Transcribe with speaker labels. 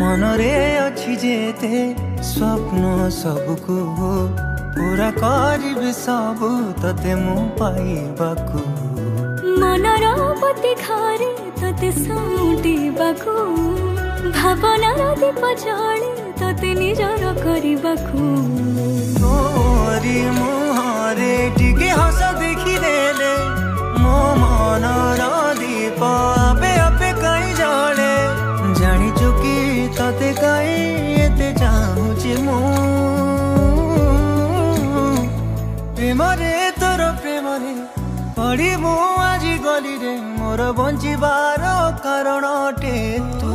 Speaker 1: मनरे अच्छी जेते स्वप्न सबको पूरा करिबे सब तते मु पाइबाकू
Speaker 2: मनर पति घरे तते साउटिबाकू भावनार दीप जले तते निजर करिबाकू
Speaker 1: तोरी मुहरे टिके हस देखिदेले मो मनर दीप आपे आपे कहीं जले जानिचु कि तते कहीं एते चाहूची मु प्रेमरे तोर प्रेमरे पड़ी मु आज गली रे मोर बंचिबार कारण अटे तू